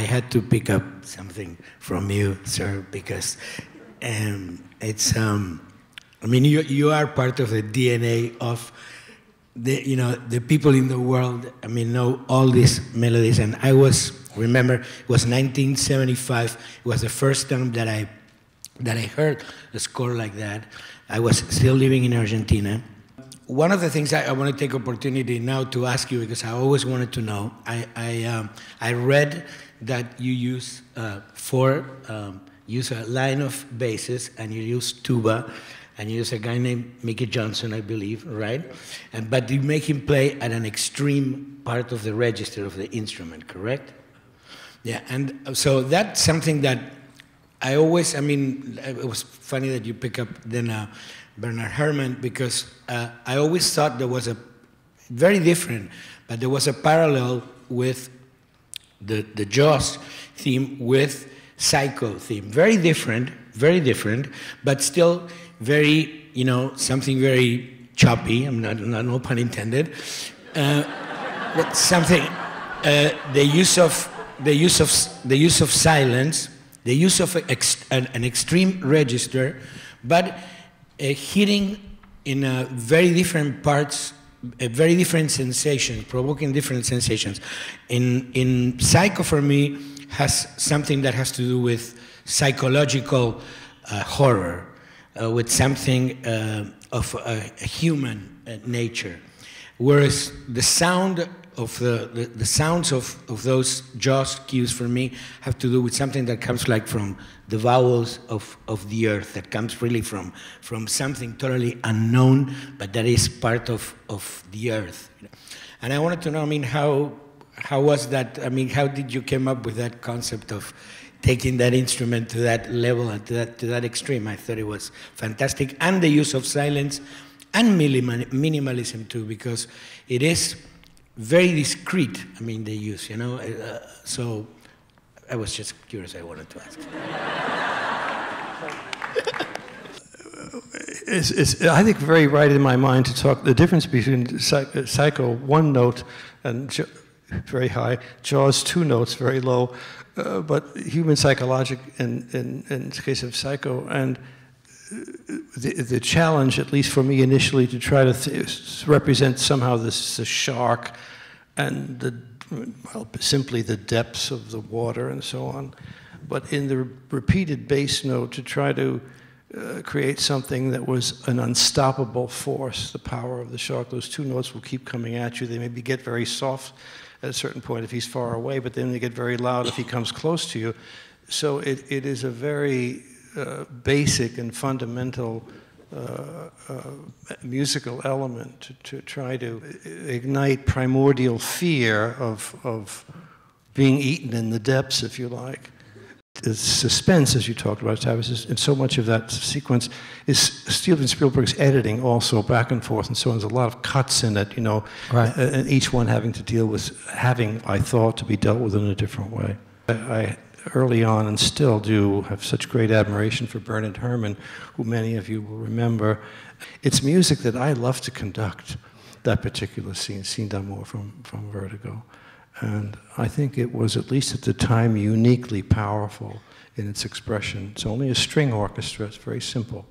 had to pick up something from you, sir, because it's, I mean, you are part of the DNA of the people in the world, I mean, know all these melodies. And remember, it was 1975, it was the first time that I heard a score like that. I was still living in Argentina. One of the things I want to take opportunity now to ask you, because I always wanted to know, I read that you use use a line of basses, and you use tuba, and you use a guy named Mickey Johnson, I believe, right? But you make him play at an extreme part of the register of the instrument, correct? Yeah, and so that's something that I always, I mean, it was funny that you pick up then Bernard Herrmann, because I always thought there was a very different, but there was a parallel with the Jaws theme with Psycho theme. Very different, but still very, something very choppy. I'm not no pun intended. But something, the use of silence, the use of an extreme register, but hitting in very different parts, very different sensations, provoking different sensations. In Psycho, for me, has something that has to do with psychological horror, with something of a human nature, whereas the sound of the sounds of those Jaws cues for me have to do with something that comes like from the bowels of the earth, that comes really from something totally unknown, but that is part of the earth. And I wanted to know, I mean, how was that? I mean, how did you come up with that concept of taking that instrument to that level and to that extreme? I thought it was fantastic, and the use of silence and minimalism too, because it is very discreet. I mean, they use, so I was just curious. I wanted to ask. It's, I think, very right in my mind to talk the difference between Psycho, one note, and very high, Jaws, two notes, very low, but human psychologic in the case of Psycho, and the challenge, at least for me initially, to try to represent somehow the shark and simply the depths of the water and so on, but in the repeated bass note to try to create something that was an unstoppable force, the power of the shark. Those two notes will keep coming at you. They maybe get very soft at a certain point if he's far away, but then they get very loud if he comes close to you. So it is a very basic and fundamental musical element to try to ignite primordial fear of being eaten in the depths, if you like. The suspense, as you talked about, Tavis, and so much of that sequence is Steven Spielberg's editing also, back and forth and so on. There's a lot of cuts in it, right. And each one having to deal with, I thought, to be dealt with in a different way. I early on, and still do, have such great admiration for Bernard Herrmann, who many of you will remember. It's music that I love to conduct, that particular scene d'amour from Vertigo. And I think it was, at least at the time, uniquely powerful in its expression. It's only a string orchestra, it's very simple.